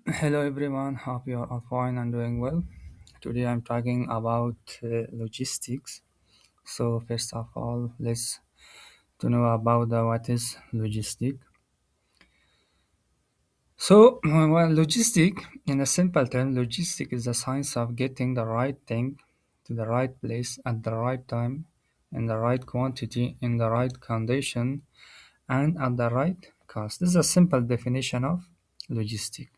Hello everyone, hope you are all fine and doing well. Today I'm talking about logistics. So first of all, let's to know about what is logistic. Logistic in a simple term, logistic is the science of getting the right thing to the right place at the right time, in the right quantity, in the right condition, and at the right cost. This is a simple definition of logistic.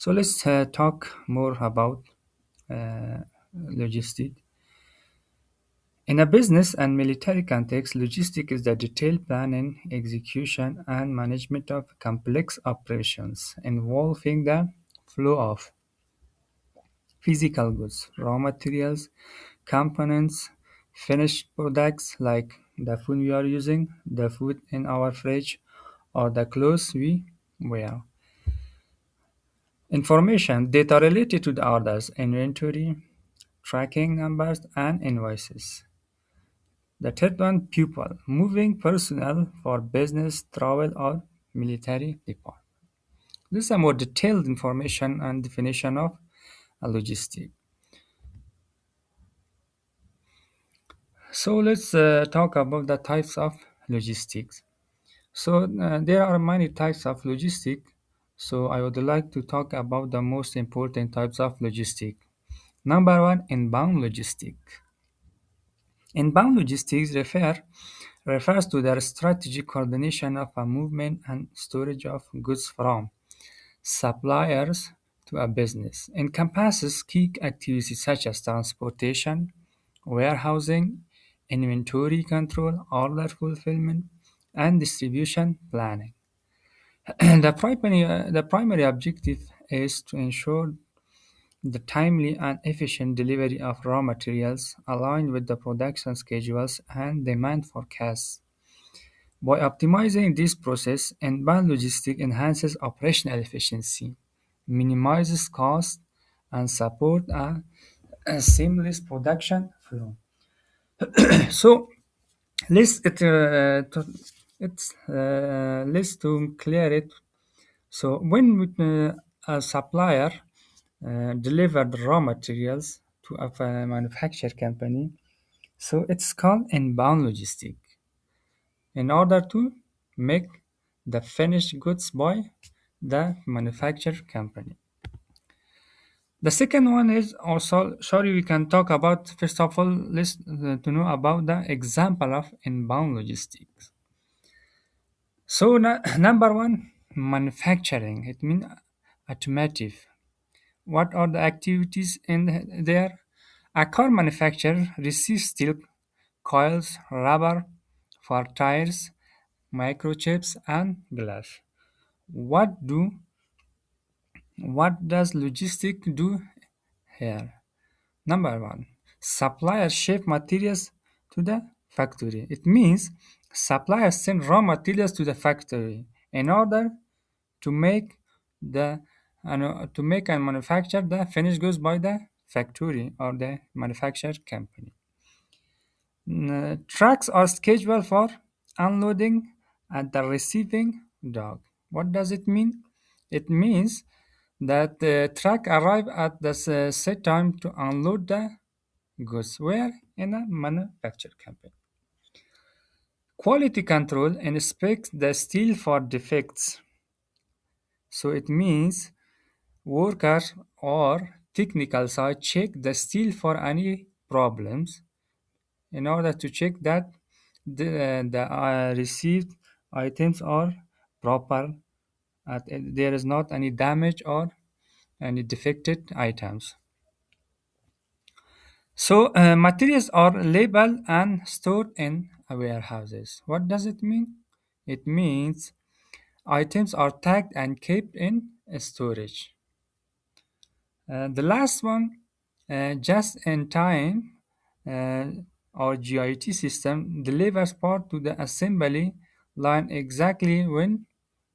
So let's talk more about uh, logistic. In a business and military context, logistics is the detailed planning, execution, and management of complex operations involving the flow of physical goods, raw materials, components, finished products like the food we are using, the food in our fridge, or the clothes we wear. Information, data related to the orders, inventory, tracking numbers, and invoices. The third one, pupil, moving personnel for business, travel, or military department. This is a more detailed information and definition of a logistic. So let's talk about the types of logistics. There are many types of logistic. So I would like to talk about the most important types of logistic. Number one, inbound logistic. Inbound logistics refers to the strategic coordination of a movement and storage of goods from suppliers to a business, encompasses key activities such as transportation, warehousing, inventory control, order fulfillment, and distribution planning. The primary objective is to ensure the timely and efficient delivery of raw materials aligned with the production schedules and demand forecasts. By optimizing this process, inbound logistics enhances operational efficiency, minimizes costs, and supports a seamless production flow. So let's to clear it. So when a supplier delivered raw materials to a manufacturer company, so it's called inbound logistic. In order to make the finished goods by the manufacturer company. The second one is also, sorry, we can talk about, first of all, let's to know about the example of inbound logistics. Number one, manufacturing. It means automotive. What are the activities in there? A car manufacturer receives steel coils, rubber for tires, microchips, and glass. What do what does logistics do here? Number one, suppliers ship materials to the factory. It means suppliers send raw materials to the factory in order to make the to make and manufacture the finished goods by the factory or the manufacturer company. Trucks are scheduled for unloading at the receiving dock. What does it mean? It means that the truck arrive at the set time to unload the goods where in a manufacturer company. Quality control inspects the steel for defects. So it means workers or technical side check the steel for any problems in order to check that the received items are proper, there is not any damage or any defected items. Materials are labeled and stored in warehouses. What does it mean? It means items are tagged and kept in storage. The last one, just in time, uh, or GIT system delivers part to the assembly line exactly when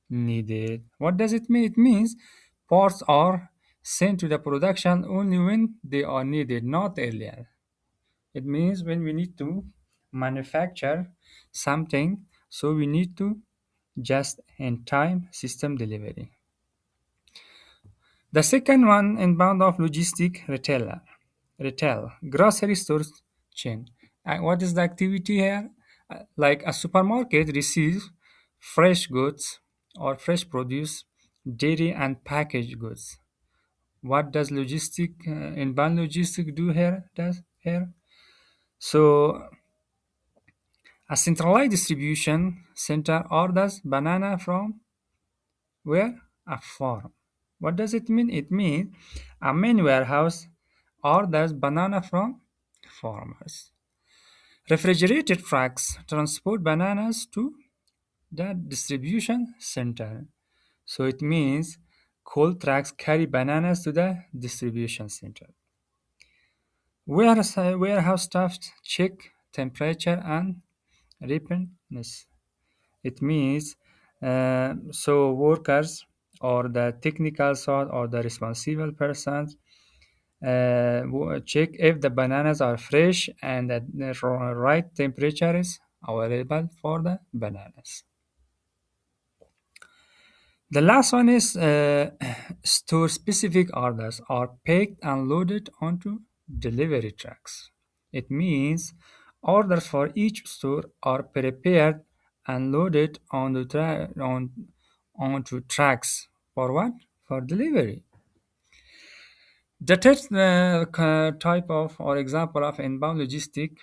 needed. What does it mean? It means parts are sent to the production only when they are needed, not earlier. It means when we need to manufacture something, so we need to just in time system delivery. The second one, inbound of logistic retailer, retail, grocery stores chain. What is the activity here? Like a supermarket receives fresh goods or fresh produce, dairy and packaged goods. What does inbound logistic do here? Does here? So a centralized distribution center orders banana from where? A farm. What does it mean? It means a main warehouse orders banana from farmers. Refrigerated trucks transport bananas to the distribution center. So it means cold trucks carry bananas to the distribution center. Warehouse staff check temperature and ripeness. It means so workers or the technical side or the responsible persons check if the bananas are fresh and that the right temperature is available for the bananas. The last one is store specific orders are packed and loaded onto delivery trucks. It means orders for each store are prepared and loaded onto trucks for what? For delivery. The third type of or example of inbound logistic,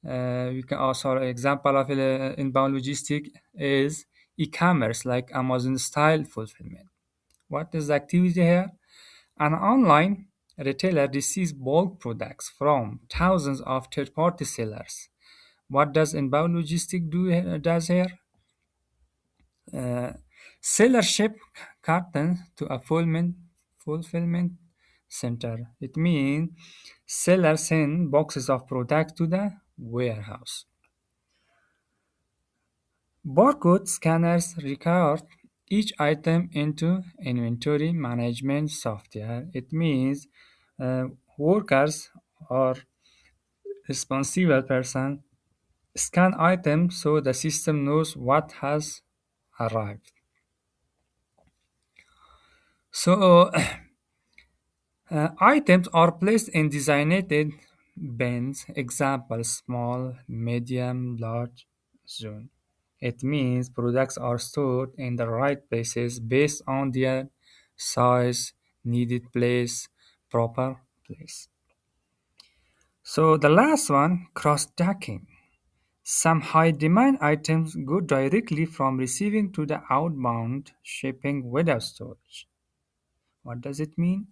we can also example of inbound logistic is e-commerce like Amazon style fulfillment. What is the activity here? An online retailer receives bulk products from thousands of third-party sellers. What does inbound logistic does here? Uh, Seller ship cartons to a fulfillment center. It means sellers send boxes of products to the warehouse. Barcode scanners record each item into inventory management software. It means workers or responsible person scan items so the system knows what has arrived. So items are placed in designated bins, example small, medium, large zone. It means products are stored in the right places based on their size, needed place, proper place. So the last one, cross-docking. Some high-demand items go directly from receiving to the outbound shipping without storage. What does it mean?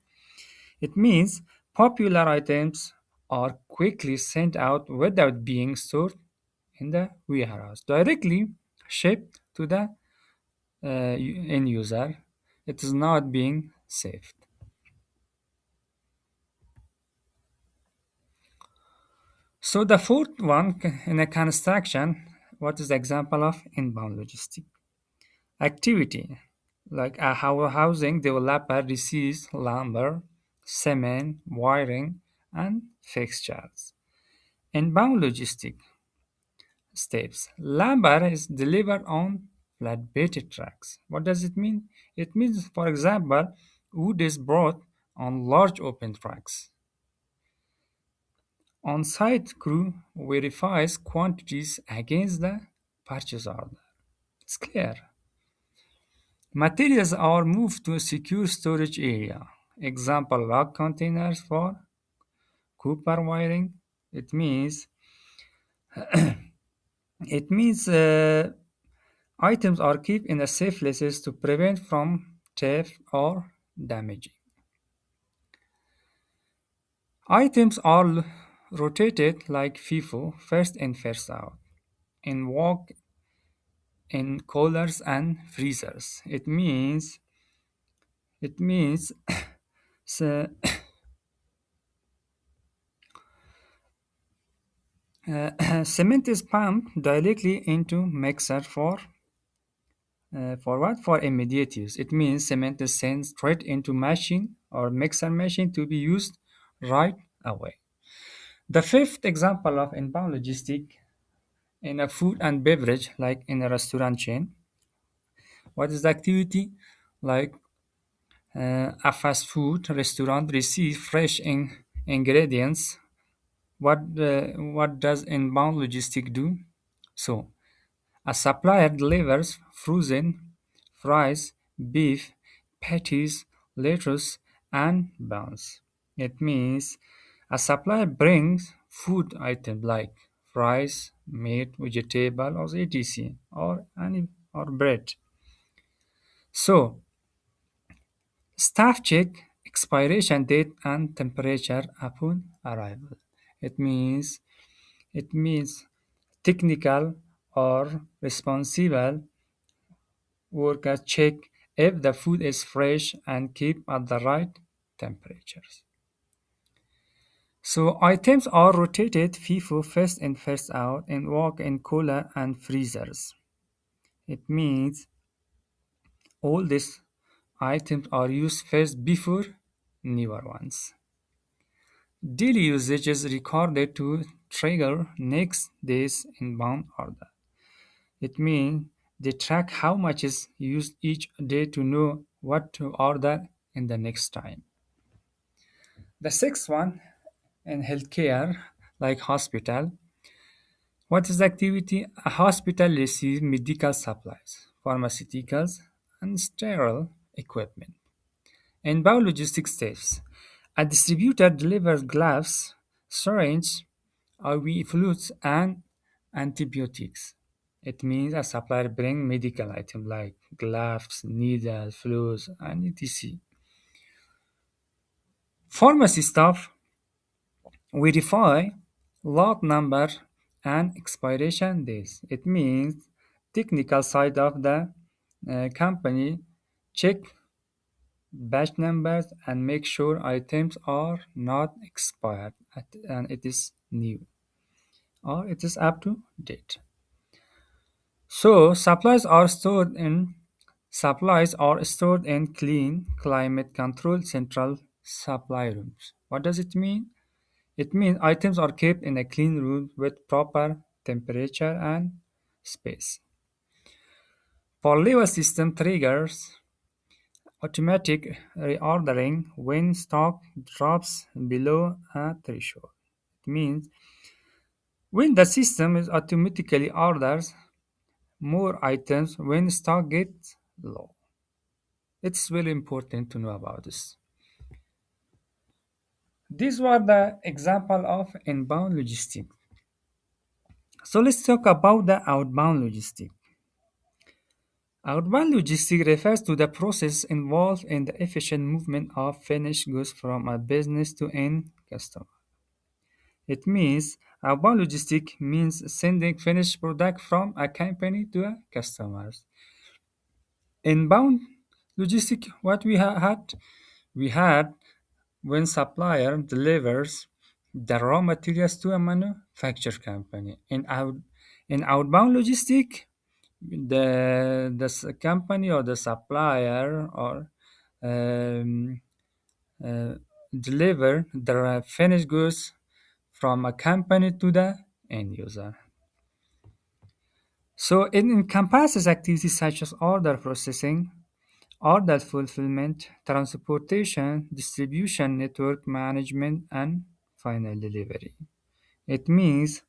It means popular items are quickly sent out without being stored in the warehouse, directly shipped to the end user. It is not being saved. So the fourth one in a construction, what is the example of inbound logistic activity? Like a housing developer receives lumber, cement, wiring, and fixtures. Inbound logistic steps. Lumber is delivered on flatbed trucks. What does it mean? It means, for example, wood is brought on large open trucks. On-site crew verifies quantities against the purchase order. It's clear. Materials are moved to a secure storage area. Example, log containers for copper wiring. It means it means items are kept in a safe places to prevent from theft or damaging. Items are rotated like FIFO, first in first out, in walk in coolers and freezers. It means so, cement is pumped directly into mixer for what? For immediate use. It means cement is sent straight into machine or mixer machine to be used right away. The fifth example of inbound logistic in a food and beverage, like in a restaurant chain, what is the activity? Like A fast food restaurant receives fresh ingredients. What does inbound logistics do? So, a supplier delivers frozen fries, beef, patties, lettuce, and buns. It means a supplier brings food items like fries, meat, vegetable, or etc. or bread. So staff check expiration date and temperature upon arrival. It means it means technical or responsible workers check if the food is fresh and keep at the right temperatures. So items are rotated FIFO first in first out and walk-in cooler and freezers. It means all these items are used first before newer ones. Daily usage is recorded to trigger next day's inbound order. It means they track how much is used each day to know what to order in the next time. The sixth one in healthcare, like hospital, what is the activity? A hospital receives medical supplies, pharmaceuticals, and sterile equipment. In biologistics steps, a distributor delivers gloves, syringes, IV fluids, and antibiotics. It means a supplier brings medical items like gloves, needles, fluids, and etc. Pharmacy staff verify lot number and expiration days. It means technical side of the company check batch numbers and make sure items are not expired and it is new or it is up to date. So supplies are stored in clean, climate controlled central supply rooms. What does it mean? It means items are kept in a clean room with proper temperature and space. Polyva system triggers automatic reordering when stock drops below a threshold. It means when the system is automatically orders more items when stock gets low. It's very important to know about this. These were the example of inbound logistics. So let's talk about the outbound logistics. Outbound logistics refers to the process involved in the efficient movement of finished goods from a business to end customer. It means outbound logistics means sending finished product from a company to a customers. Inbound logistics, what we had when supplier delivers the raw materials to a manufacturer company. In outbound logistics, the company or the supplier or um, uh, deliver the finished goods from a company to the end user. So it encompasses activities such as order processing, order fulfillment, transportation, distribution network management, and final delivery. It means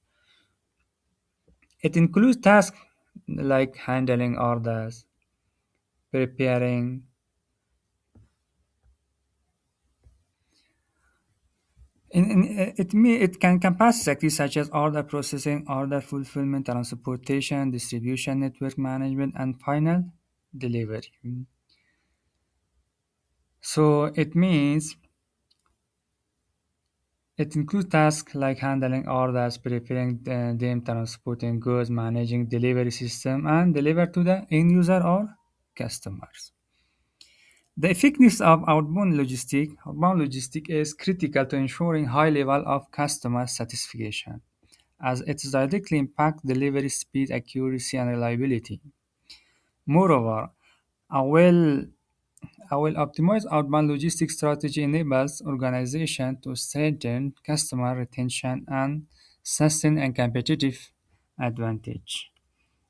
it includes tasks like handling orders, preparing. It can encompass activities such as order processing, order fulfillment, transportation, distribution network management, and final delivery. So it means it includes tasks like handling orders, preparing them, transporting goods, managing delivery system, and deliver to the end user or customers. The effectiveness of outbound logistic is critical to ensuring high level of customer satisfaction, as it directly impacts delivery speed, accuracy, and reliability. Moreover, a well a well-optimized outbound logistics strategy enables organizations to strengthen customer retention and sustain a competitive advantage.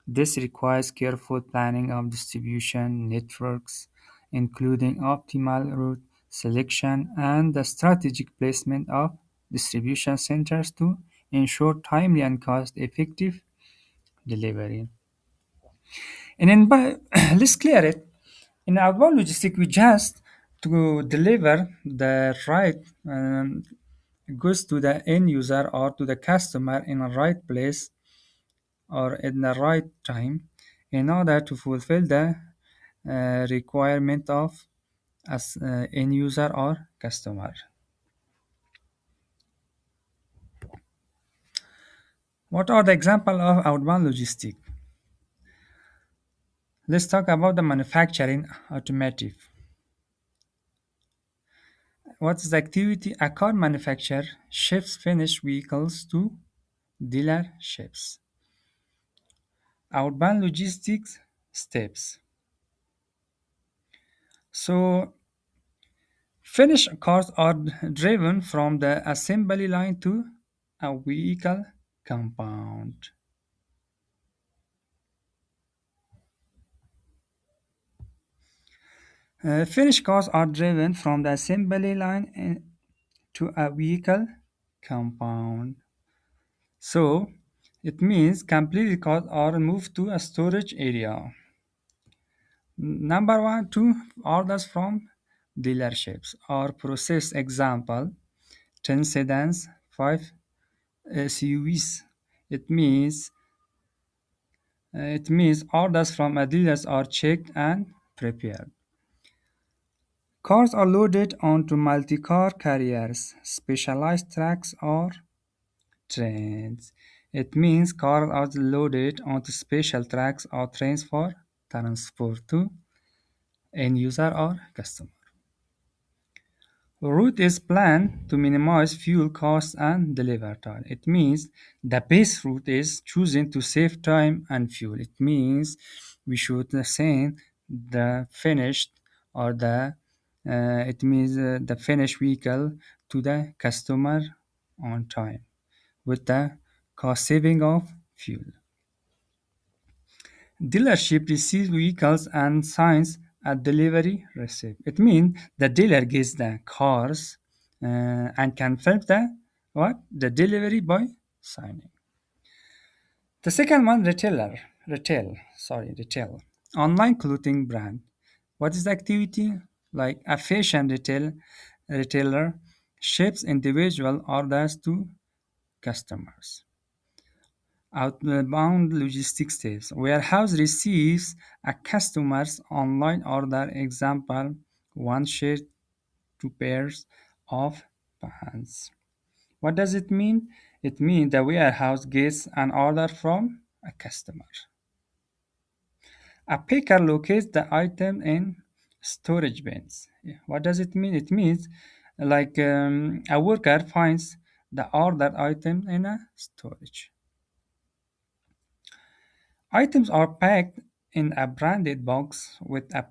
This requires careful planning of distribution networks, including optimal route selection and the strategic placement of distribution centers to ensure timely and cost-effective delivery. Let's clear it. In outbound logistics, we just to deliver the right goods to the end user or to the customer in the right place or in the right time in order to fulfill the requirement of as end user or customer. What are the example of outbound logistics? Let's talk about the manufacturing automotive. What is the activity? A car manufacturer ships finished vehicles to dealerships. Outbound logistics steps. So finished cars are driven from the assembly line to a vehicle compound. Finished cars are driven from the assembly line to a vehicle compound. So it means completed cars are moved to a storage area. Number one, two orders from dealerships are processed. Example: 10 sedans, 5 SUVs. It means it means orders from a dealers are checked and prepared. Cars are loaded onto multi-car carriers, specialized trucks or trains. It means cars are loaded onto special trucks or trains for transport to end user or customer. Route is planned to minimize fuel costs and delivery time. It means the best route is chosen to save time and fuel. It means we should send the finished or the finished vehicle to the customer on time with the cost saving of fuel. Dealership receives vehicles and signs a delivery receipt. It means the dealer gets the cars and confirms the delivery by signing. The second one, retail, online clothing brand. What is the activity? Like a fashion retailer ships individual orders to customers. Outbound logistics steps. Warehouse receives a customer's online order. Example: one shirt, two pairs of pants. What does it mean? It means the warehouse gets an order from a customer. A picker locates the item in storage bins. What does it mean? It means like a worker finds the ordered item in a storage. Items are packed in a branded box with a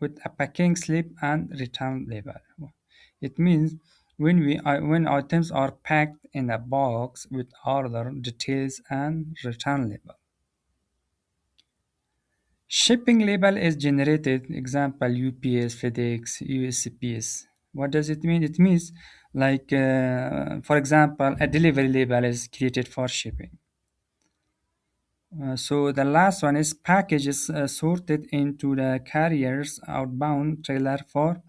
with a packing slip and return label. It means when items are packed in a box with order details and return label. Shipping label is generated. Example: UPS, FedEx, USPS. What does it mean? It means like, for example, a delivery label is created for shipping. So the last one is packages sorted into the carrier's outbound trailer for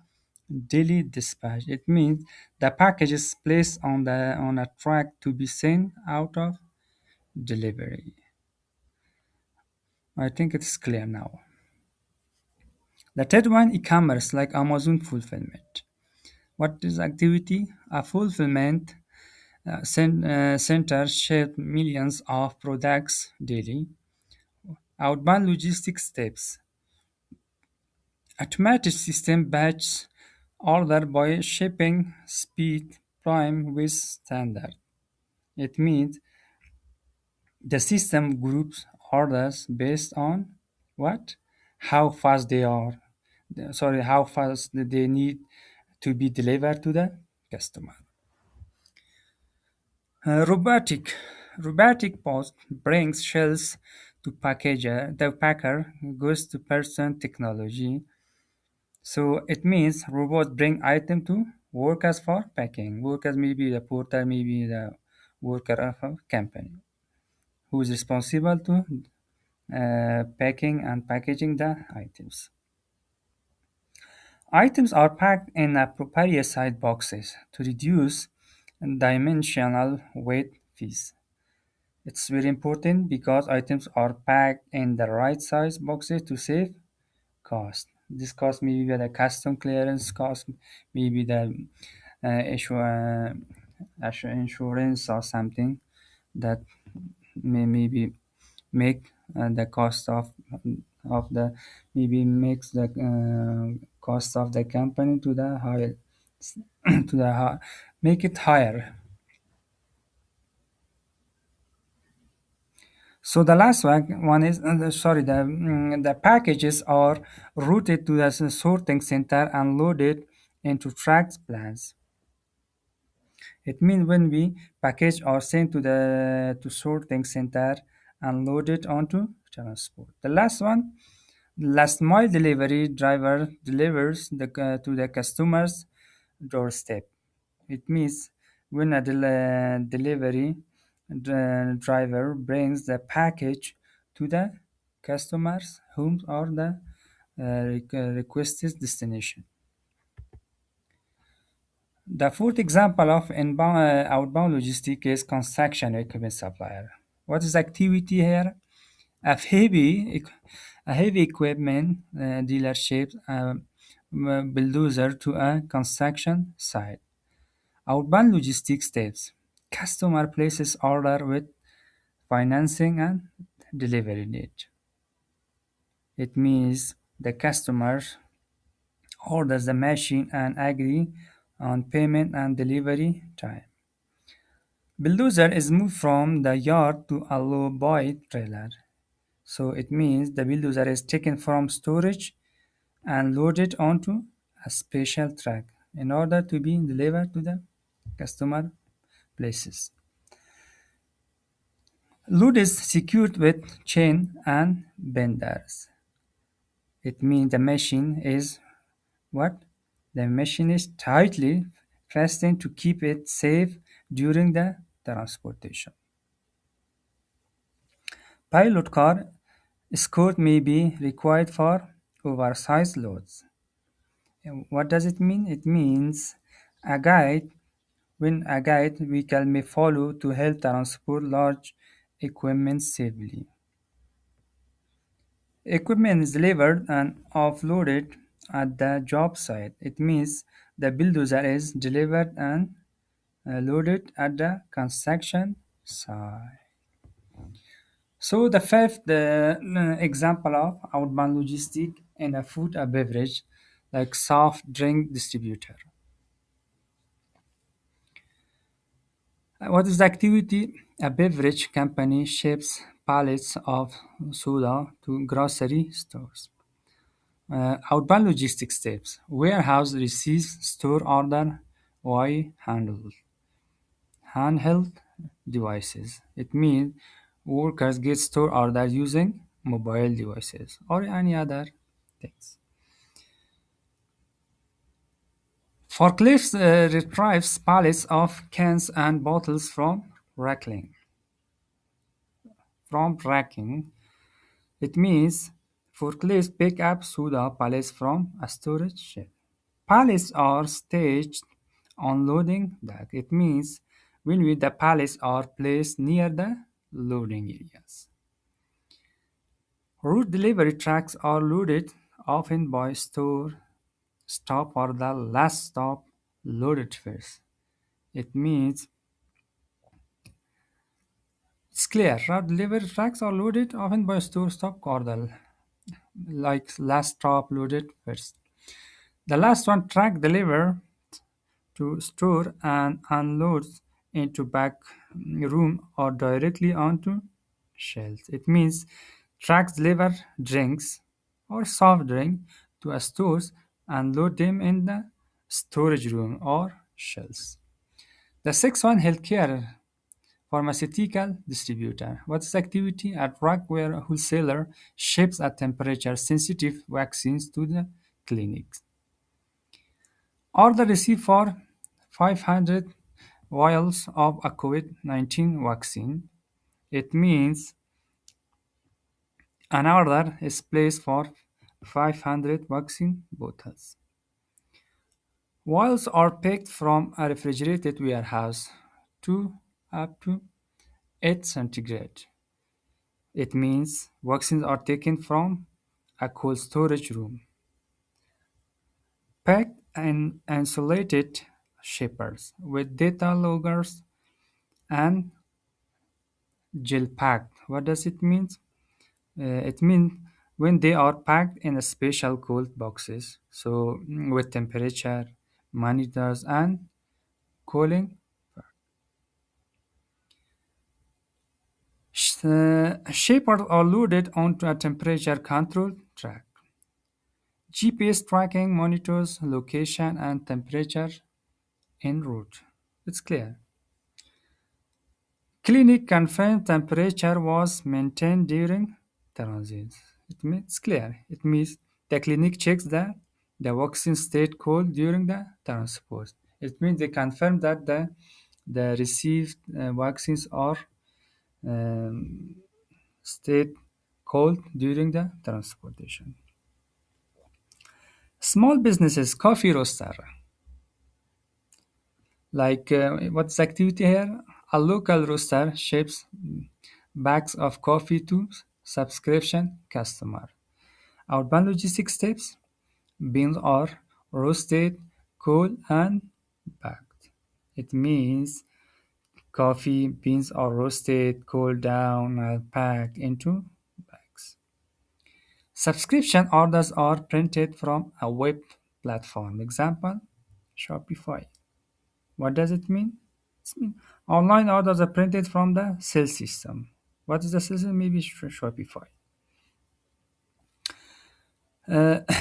daily dispatch. It means the package is placed on a track to be sent out of delivery. I think it's clear now. The third one, e-commerce, like Amazon fulfillment. What is activity? A fulfillment center ship millions of products daily. Outbound logistics steps. Automated system batch order by shipping speed prime with standard. It means the system groups orders based on what? How fast they are. How fast they need to be delivered to the customer. Robotic post brings shells to packager, the packer goes to person technology. So it means robots bring item to workers for packing. Workers maybe the porter, maybe the worker of a company who is responsible to packing and packaging the items. Items are packed in appropriate-sized boxes to reduce dimensional weight fees. It's very important because items are packed in the right size boxes to save cost. This cost maybe the custom clearance cost, maybe the insurance or something that maybe make the cost of the maybe makes the cost of the company to the higher to the make it higher. So the last one is sorry, the packages are routed to the sorting center and loaded into tracked plans. It means when we package are sent to the to sorting center and loaded onto transport. The last one, last mile delivery driver delivers to the customer's doorstep. It means when a delivery driver brings the package to the customer's home or the requested destination. The fourth example of outbound logistics is construction equipment supplier. What is activity here? A heavy, a heavy equipment dealership bulldozer to a construction site. Outbound logistics steps. Customer places order with financing and delivery date. It means the customer orders the machine and agree on payment and delivery time. Bulldozer is moved from the yard to a low-buy trailer. So it means the bulldozer is taken from storage and loaded onto a special truck in order to be delivered to the customer places. Load is secured with chain and benders. It means the machine is what? The machine is tightly fastened to keep it safe during the transportation. Pilot car escort may be required for oversized loads. What does it mean? It means a guide when a guide vehicle may follow to help transport large equipment safely. Equipment is delivered and offloaded at the job site. It means the bulldozer is delivered and loaded at the construction site. So the fifth example of outbound logistic in a food and beverage, like soft drink distributor. What is the activity? A beverage company ships pallets of soda to grocery stores. Outbound logistics steps. Warehouse receives store order via handheld devices. It means workers get store orders using mobile devices or any other things. Forklifts retrieves pallets of cans and bottles from racking. It means forklifts pick up soda pallets from a storage shed. Pallets are staged on loading dock. It means the pallets are placed near the loading areas. Route delivery trucks are loaded often by store stop or the last stop loaded first. It means it's clear. Route delivery trucks are loaded often by store stop or the like last stop loaded first. The last one truck deliver to store and unloads into back room or directly onto shelves. It means trucks deliver drinks or soft drink to a stores and load them in the storage room or shelves. The sixth one, healthcare pharmaceutical distributor. What is activity? A drug where a wholesaler ships a temperature-sensitive vaccines to the clinics. Order received for 500 vials of a COVID-19 vaccine. It means an order is placed for 500 vaccine bottles. Vials are picked from a refrigerated warehouse to up to 8 centigrade. It means vaccines are taken from a cold storage room, packed in insulated shippers with data loggers and gel packed. What does it mean? It means when they are packed in a special cold boxes, so with temperature monitors and cooling. Shapers are loaded onto a temperature control track. GPS tracking monitors location and temperature en route. It's clear. Clinic confirmed temperature was maintained during transit. It means clear. It means the clinic checks that the vaccine stayed cold during the transport. It means they confirm that the received vaccines are um, stayed cold during the transportation. Small businesses, coffee roaster. Like what's the activity here? A local roaster ships bags of coffee to subscription customer. Outbound logistics steps: beans are roasted, cooled, and packed. It means coffee beans are roasted, cooled down, and packed into bags. Subscription orders are printed from a web platform. Example: Shopify. What does it mean? It means online orders are printed from the sales system. What is the system? Maybe Shopify.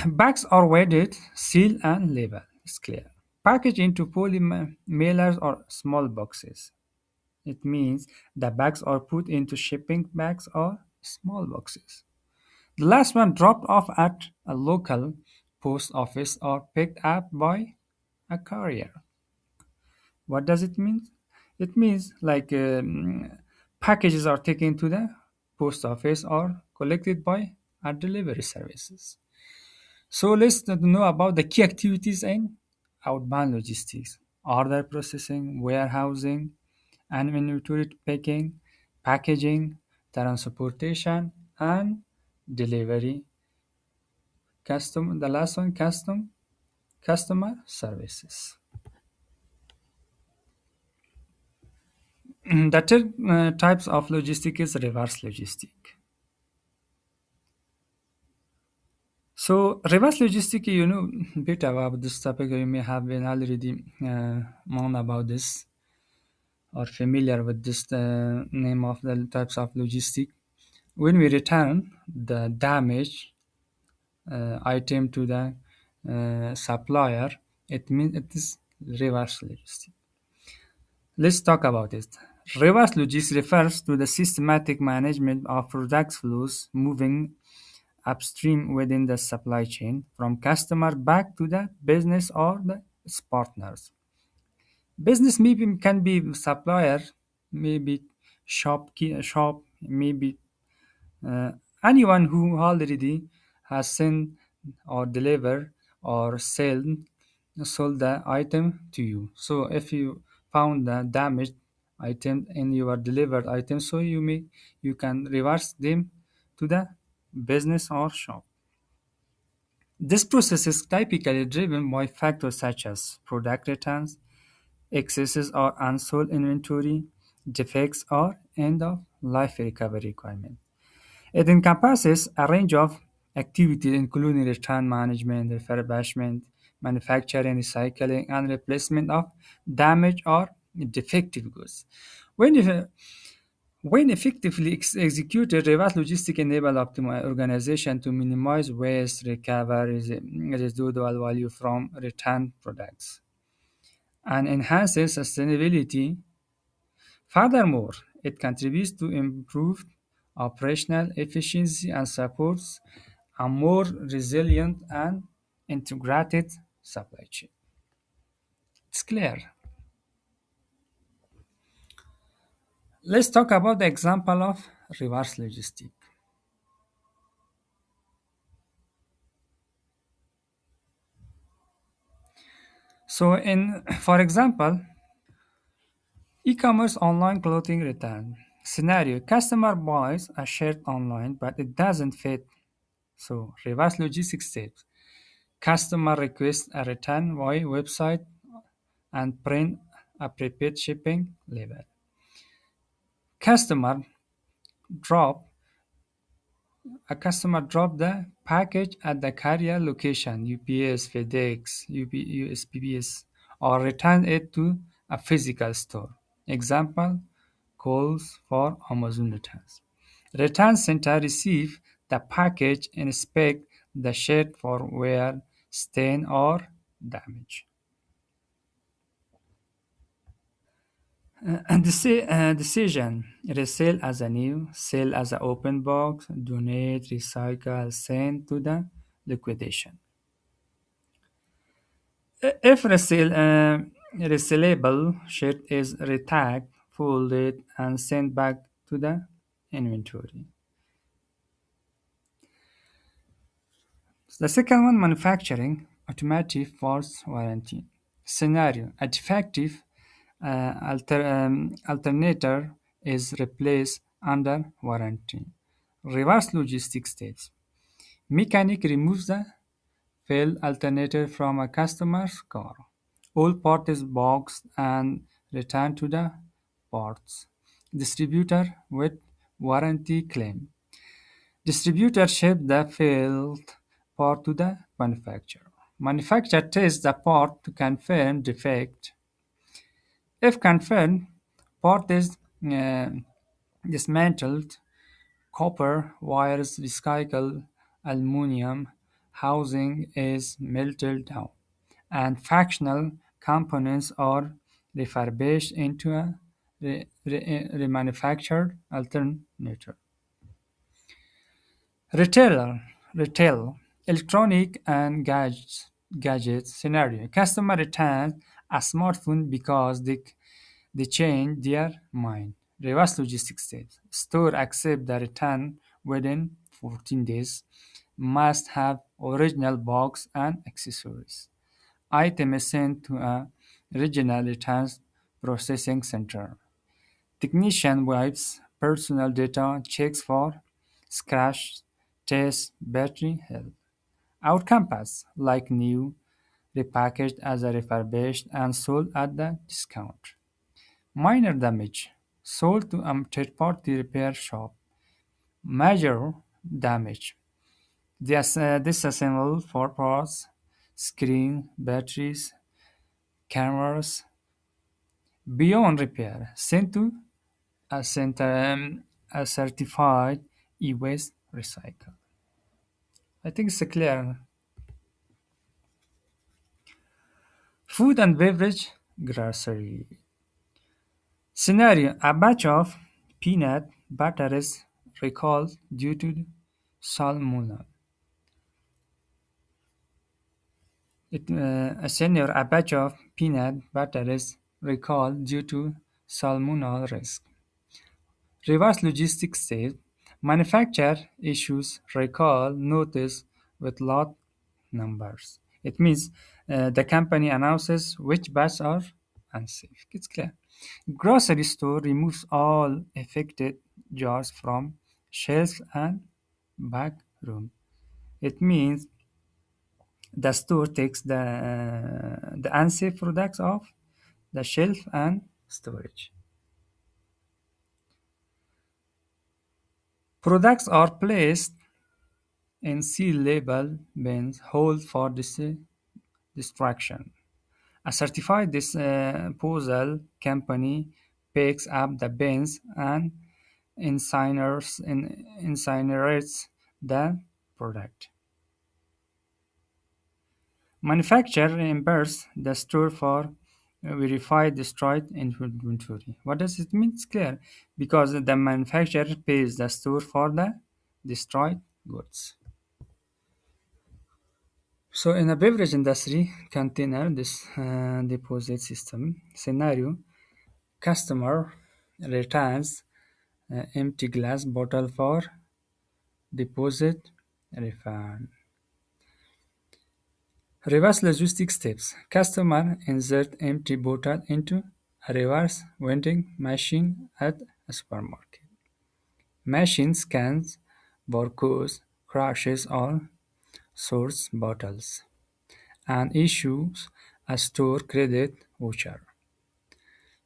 Bags are weighted, sealed, and labeled. It's clear. Packaged into poly mailers or small boxes. It means the bags are put into shipping bags or small boxes. The last one dropped off at a local post office or picked up by a courier. What does it mean? It means like packages are taken to the post office or collected by our delivery services. So let's know about the key activities in outbound logistics: order processing, warehousing, and inventory picking, packaging, transportation, and delivery. The last one, customer services. The third types of logistic is reverse logistic. So reverse logistic, you know bit about this topic. You may have been already known about this or familiar with this name of the types of logistic. When we return the damaged item to the supplier, it means it is reverse logistic. Let's talk about it. Reverse logistics refers to the systematic management of product flows moving upstream within the supply chain from customer back to the business or the its partners. Business maybe can be supplier, maybe shop, maybe uh, anyone who already has sent or delivered or sold the item to you. So if you found the damaged item in your delivered item, so you can reverse them to the business or shop. This process is typically driven by factors such as product returns, excesses or unsold inventory, defects, or end-of-life recovery requirements. It encompasses a range of activities including return management, refurbishment, manufacturing, recycling, and replacement of damaged or defective goods. When, if- when effectively executed, reverse logistics enable optimal organization to minimize waste, recover residual value from returned products, and enhances sustainability Furthermore, it contributes to improved operational efficiency and supports a more resilient and integrated supply chain. It's clear. Let's talk about the example of reverse logistics. For example, e-commerce online clothing return scenario: customer buys a shirt online, but it doesn't fit. So reverse logistics steps: customer requests a return via website and print a prepaid shipping label. Customer drop drop the package at the carrier location (UPS, FedEx, USPS) or return it to a physical store. Example calls for Amazon returns. Return center receive the package, inspect the shirt for wear, stain or damage. Decision: resell as a new, sell as an open box, donate, recycle, send to the liquidation. If resellable shirt is retagged, folded, and sent back to the inventory. The second one, manufacturing automotive parts warranty. Scenario: a defective alternator is replaced under warranty. Reverse logistics steps: mechanic removes the failed alternator from a customer's car. All part is boxed and returned to the parts distributor with warranty claim. Distributor ship the failed part to the manufacturer. Manufacturer tests the part to confirm defect. If confirmed, part is dismantled, copper wires recycled, aluminum housing is melted down, and functional components are refurbished into a remanufactured alternator. Retail, electronic and gadgets scenario: customer returns a smartphone because they changed their mind. Reverse logistics steps: store accept the return within 14 days. Must have original box and accessories. Item is sent to a regional returns processing center. Technician wipes personal data, checks for scratch, tests battery health. Outcome pass: like new, repackaged as a refurbished and sold at the discount. Minor damage: sold to a third-party repair shop. Major damage: disassembled for parts, screen, batteries, cameras. Beyond repair: sent to a certified e-waste recycle. I think it's clear. Food and beverage grocery scenario: a batch of peanut butter is recalled due to salmonella. A batch of peanut butter is recalled due to salmonella risk. Reverse logistics says manufacturer issues recall notice with lot numbers. It means the company announces which batches are unsafe. It's clear. Grocery store removes all affected jars from shelves and back room. It means the store takes the unsafe products off the shelf and storage. Products are placed in seal label bins hold for destruction. A certified disposal company picks up the bins and incinerates the product. Manufacturer reimburses the store for verify destroyed inventory. What does it mean? It's clear because the manufacturer pays the store for the destroyed goods. So, in a beverage industry container deposit system scenario, customer returns empty glass bottle for deposit refund. Reverse logistics steps. Customer insert empty bottle into a reverse vending machine at a supermarket. Machine scans barcodes, crushes or sorts bottles, and issues a store credit voucher.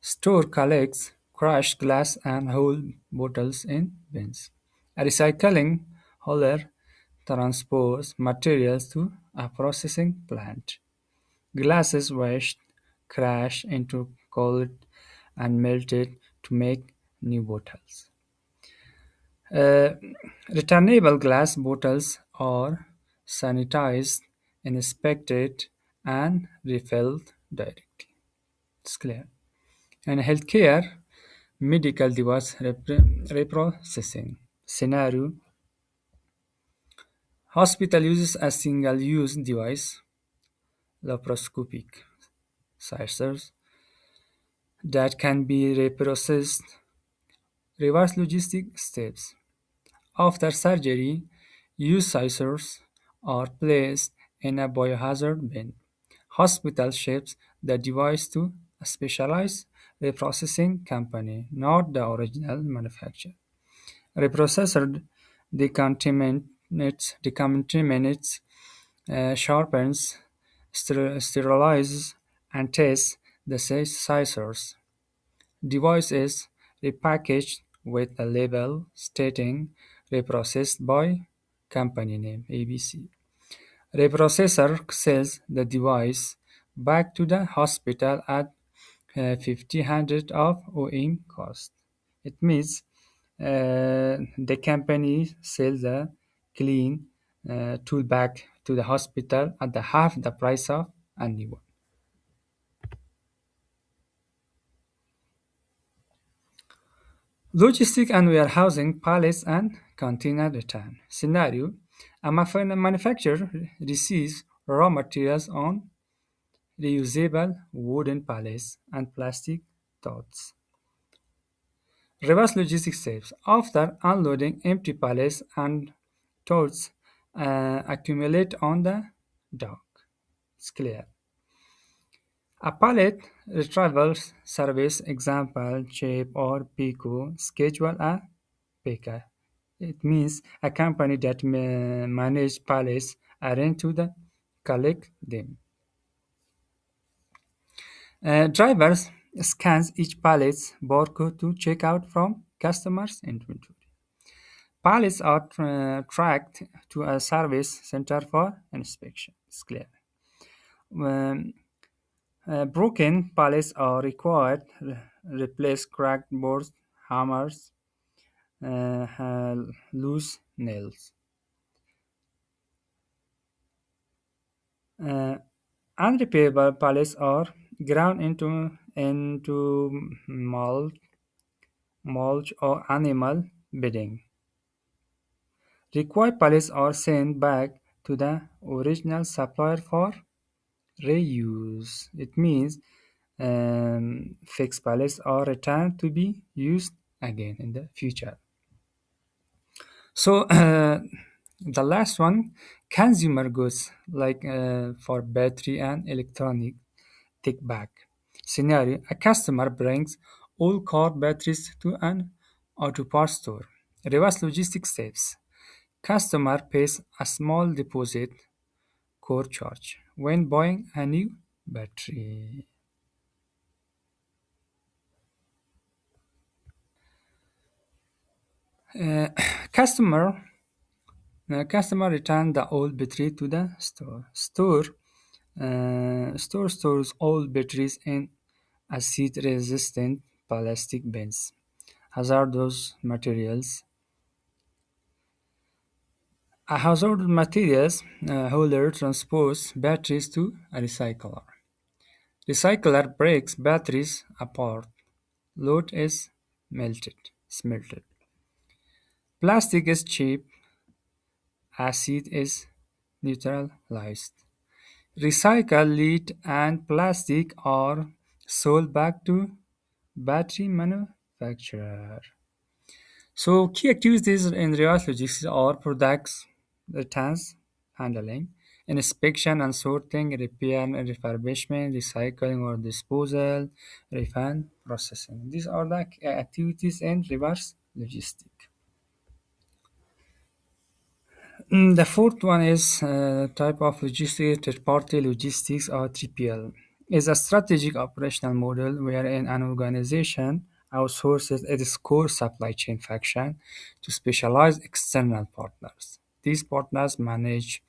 Store collects crushed glass and whole bottles in bins. A recycling hauler transports materials to a processing plant. Glasses washed, crushed into cold and melted to make new bottles. Uh, Returnable glass bottles are sanitized, inspected, and refilled directly. It's clear. And healthcare medical device reprocessing scenario. Hospital uses a single-use device, laparoscopic scissors, that can be reprocessed. Reverse logistic steps. After surgery, used scissors are placed in a biohazard bin. Hospital ships the device to a specialized reprocessing company, not the original manufacturer. Reprocessor decontaminates, sharpens, sterilizes, and tests the scissors. Device is repackaged with a label stating "reprocessed by company name ABC". Reprocessor sells the device back to the hospital at 50% of OEM cost. It means the company sells the clean tool back to the hospital at the half the price of a new one. Logistic and warehousing pallets and container return. Scenario: a manufacturer receives raw materials on reusable wooden pallets and plastic totes. Reverse logistics steps. After unloading, empty pallets and totes accumulate on the dock. It's clear. A pallet retrieval service, example, Shape or Pico, schedule a picker. It means a company that manage pallets arrange to collect them. Drivers scans each pallet's barcode to check out from customers' inventory. Pallets are tracked to a service center for inspection. It's clear. Um, Broken pallets are required. Replace cracked boards, hammers, loose nails. Uh, Unrepairable pallets are ground into mulch or animal bedding. Required pallets are sent back to the original supplier for reuse. It means fixed pallets are returned to be used again in the future. So the last one, consumer goods like for battery and electronic take back scenario. A customer brings all car batteries to an auto parts store. Reverse logistics steps. Customer pays a small deposit core charge when buying a new battery. Uh, customer Customer return the old battery to the store. Store stores old batteries in acid-resistant plastic bins. Hazardous materials. A hazardous materials hauler transports batteries to a recycler. Recycler breaks batteries apart. Load is smelted. Plastic is cheap. Acid is neutralized. Recycled lead and plastic are sold back to battery manufacturer. So key activities in reverse logistics are products returns handling, inspection and sorting, repair and refurbishment, recycling or disposal, refund processing. These are the activities in reverse logistics. The fourth one is type of logistics, third-party logistics or 3PL. Is a strategic operational model wherein an organization outsources its core supply chain function to specialized external partners. These partners manage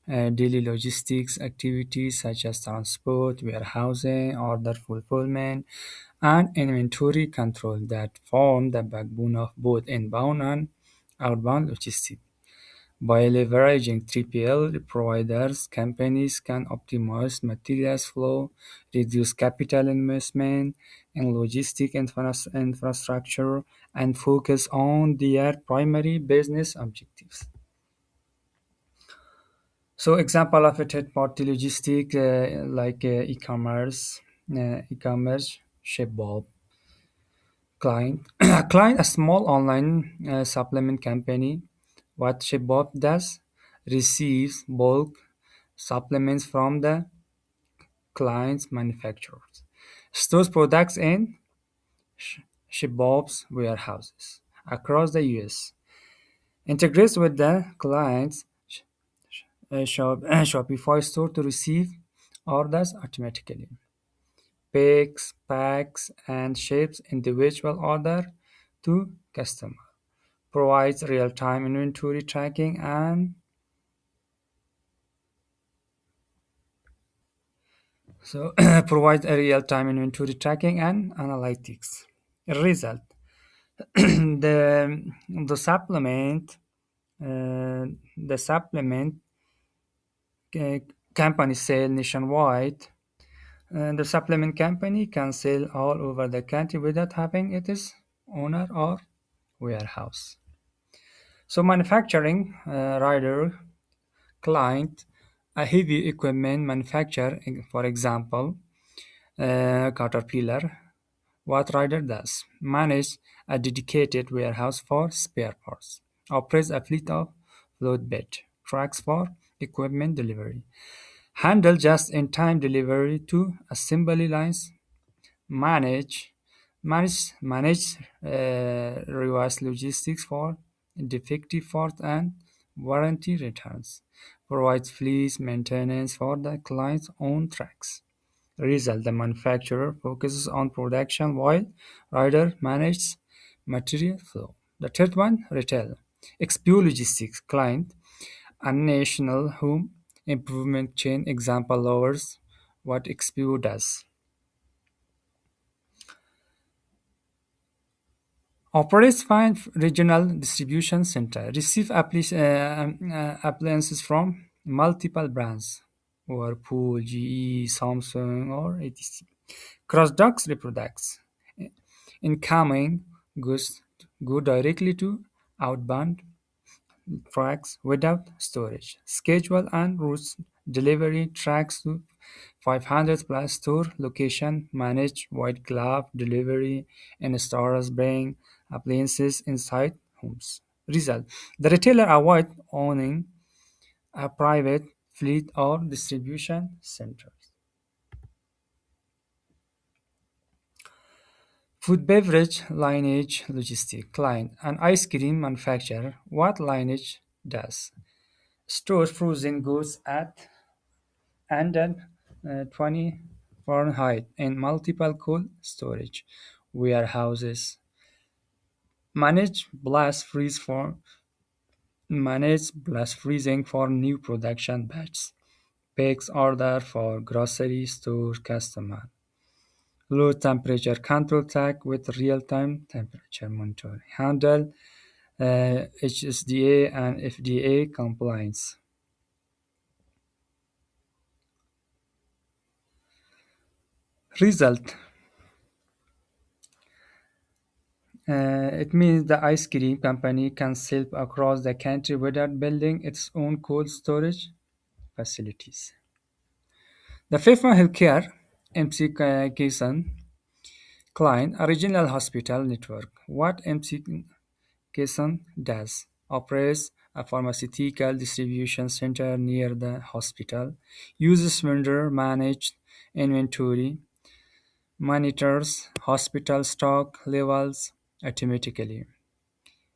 daily logistics activities such as transport, warehousing, order fulfillment, and inventory control that form the backbone of both inbound and outbound logistics. By leveraging 3PL providers, companies can optimize materials flow, reduce capital investment in infrastructure, and focus on their primary business objectives. So, example of a third-party logistic like e-commerce, Shipbob. Client, client, a small online supplement company. What Shipbob does, receives bulk supplements from the client's manufacturers, stores products in Shipbob's warehouses across the US, integrates with the client's Shopify store to receive orders automatically, picks, packs, and ships individual order to customer, provides real-time inventory tracking and so provides a real-time inventory tracking and analytics. Result: the supplement the supplement uh, company sell nationwide. The supplement company can sell all over the country without having its owner or warehouse. So manufacturing rider client, a heavy equipment manufacturer, for example, Caterpillar, what Ryder does: manage a dedicated warehouse for spare parts, operates a fleet of flatbed trucks for equipment delivery, handle just-in-time delivery to assembly lines, manage manage reverse logistics for defective parts and warranty returns, provides fleet maintenance for the client's own trucks. Result: the manufacturer focuses on production while rider manages material flow. The third one, retail. XPO Logistics client, a national home improvement chain example lowers what XPO does. Operates five regional distribution centers, receive appliances from multiple brands, Whirlpool, GE, Samsung, or etc. Cross-docks reproducts. Incoming goods go directly to outbound tracks without storage. Schedule and routes delivery tracks to 500 plus store location manage white glove delivery and stores bring appliances inside homes. Result: the retailer avoid owning a private fleet or distribution centers. Food beverage lineage logistic client, an ice cream manufacturer. What lineage does: stores frozen goods at under 20 Fahrenheit in multiple cold storage warehouses. Manage blast freeze for manage blast freezing for new production batches. Picks order for grocery store customer. Low temperature control tech with real-time temperature monitoring. Handle HSDA and FDA compliance. Result. It means the ice cream company can sell across the country without building its own cold storage facilities. The Fairmont Healthcare MC Kason Klein Regional Hospital Network. What MC Kason does operates a pharmaceutical distribution center near the hospital, uses vendor managed inventory, monitors hospital stock levels automatically,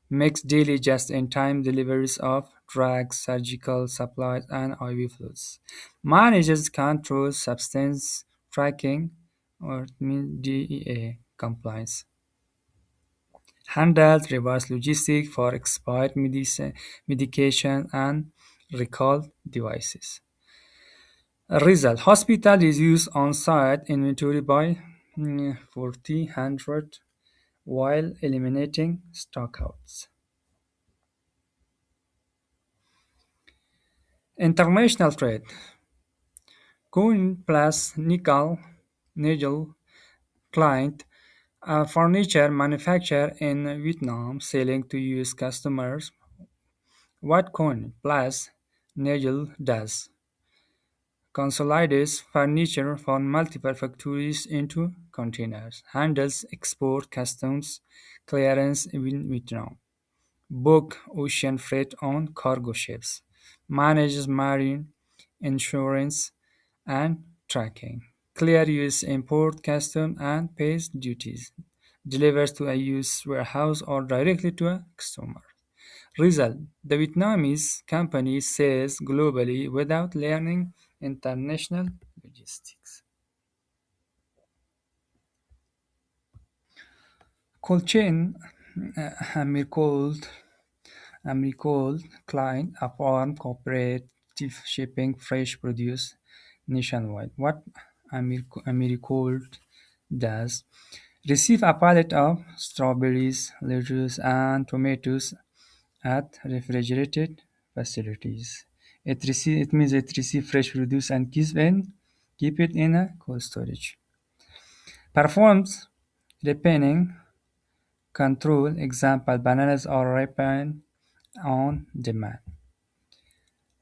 makes daily just-in-time deliveries of drugs, surgical supplies, and IV fluids, manages controls substance tracking or DEA compliance, handles reverse logistics for expired medication and recall devices. Result: hospital reduce on-site inventory by 40% while eliminating stockouts. International trade: Coin plus Nigel client, a furniture manufacturer in Vietnam selling to US customers. What Coin plus Nigel does: consolidates furniture from multiple factories into containers, handles export customs clearance in Vietnam, book ocean freight on cargo ships, manages marine insurance and tracking, clear US import custom and pays duties, delivers to a US warehouse or directly to a customer. Result: the Vietnamese company sells globally without learning international logistics. Cold chain, Americold Klein, a farm cooperative shipping fresh produce nationwide. What Americold does: receive a pallet of strawberries, lettuce, and tomatoes at refrigerated facilities. It means it receives fresh produce and keep it in a cold storage. Performs ripening control, example bananas are ripened on demand.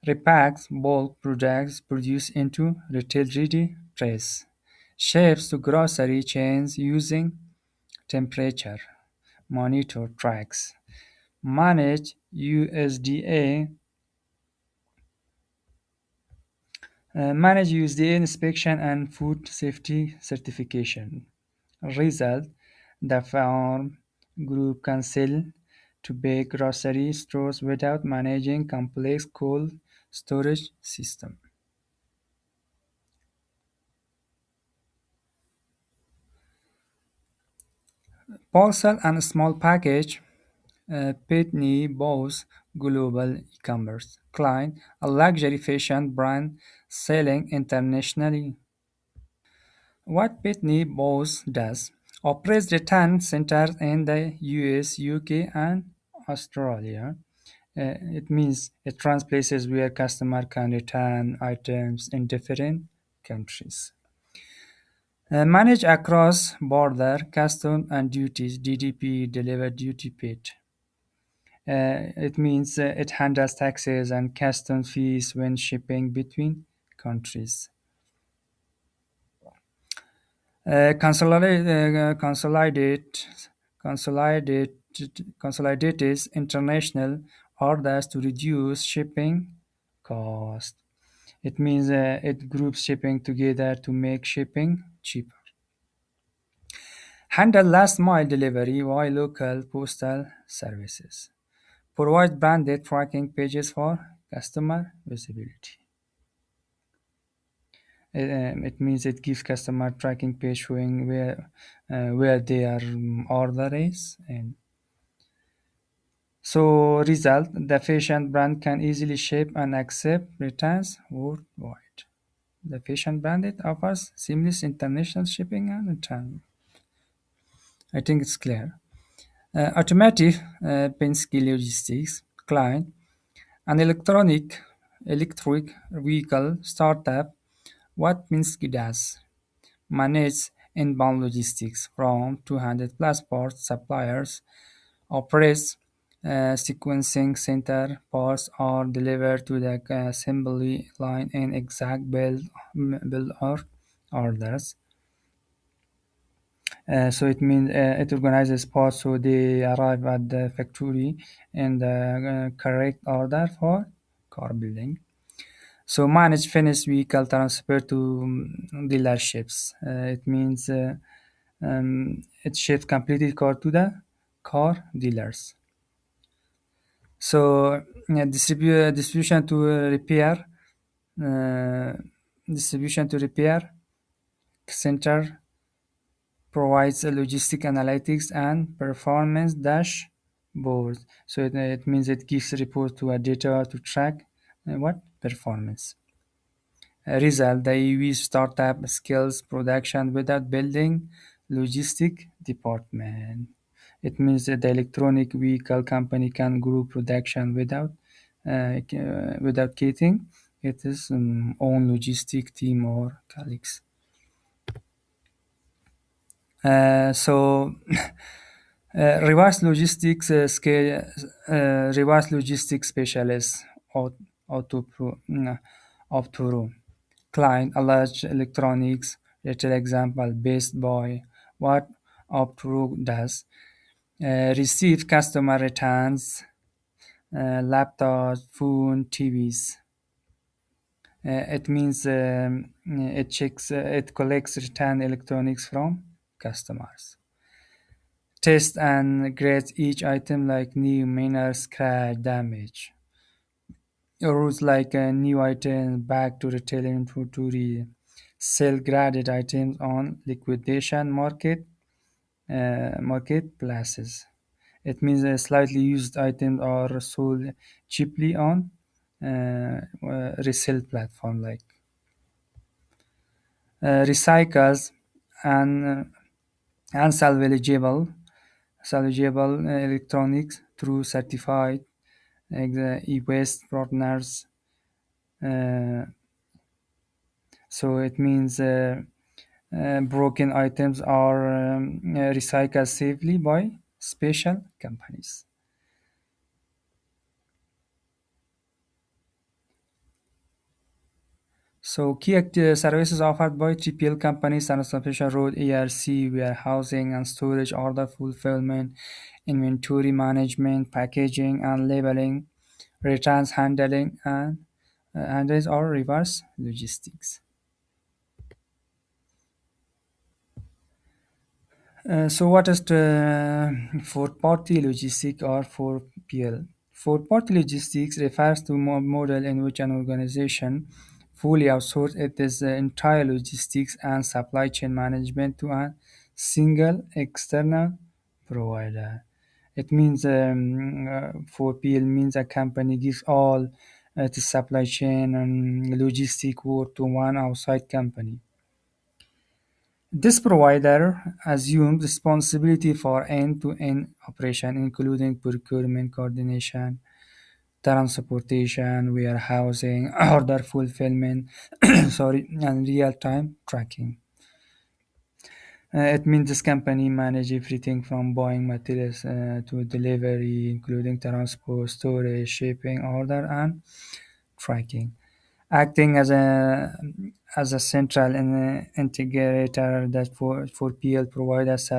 Repacks bulk products produced into retail-ready trays. Ships to grocery chains using temperature monitor tracks. Manage USDA inspection and food safety certification. Result: the farm group can sell to big grocery stores without managing complex cold storage system. Parcel and small package, Pitney Bowes Global E-commerce client, a luxury fashion brand selling internationally. What Pitney Bowes does: operates return centers in the US, UK, and Australia. It means it runs places where customers can return items in different countries. Manage across border custom and duties (DDP) deliver duty paid. It means it handles taxes and custom fees when shipping between countries. Consolidate consolidate consolidates international orders to reduce shipping cost. It means it groups shipping together to make shipping cheaper. Handle last mile delivery via local postal services. Provide branded tracking pages for customer visibility. It means it gives customer tracking page showing where their order is. And so result: the fashion brand can easily ship and accept returns worldwide. The fashion brand it offers seamless international shipping and return. I think it's clear. Automotive Penske Logistics client, an electric vehicle startup. What Penske does: manages inbound logistics from 200 plus parts suppliers, operates sequencing center. Parts are delivered to the assembly line in exact build or orders. So it means it organizes parts so they arrive at the factory in the correct order for car building. So manage finished vehicle transfer to dealerships. It means it ships completed car to the car dealers. So distribution to repair, uh, distribution to repair center provides a logistic analytics and performance dashboard. So it means it gives report to a data to track what performance. Result: the EV startup scales production without building logistic department. It means that the electronic vehicle company can grow production without getting its own logistic team or colleagues. So reverse logistics reverse logistics specialist Autopro, Optoro client alleged electronics retail example based by what Optoro does receive customer returns laptops phone TVs. It means it collects return electronics from customers. Test and grades each item like new, minor, scratch, damage. Rules like new items back to retail inventory. Sell graded items on liquidation marketplaces. It means slightly used items are sold cheaply on resale platform like recycles and salvageable electronics through certified e-waste partners. Uh, so it means broken items are recycled safely by special companies. So key services offered by 3PL companies: transportation, road, ERC, warehousing and storage, order fulfillment, inventory management, packaging and labeling, returns handling, and handles or reverse logistics. So what is the fourth-party logistics or 4PL? Fourth-party logistics refers to a model in which an organization fully outsources its entire logistics and supply chain management to a single external provider. It means 4PL means a company gives all the supply chain and logistic work to one outside company. This provider assumes responsibility for end-to-end operation, including procurement coordination, transportation, warehousing, order fulfillment, and real-time tracking. It means this company manages everything from buying materials to delivery, including transport, storage, shipping, order, and tracking, acting as a central integrator that for PL providers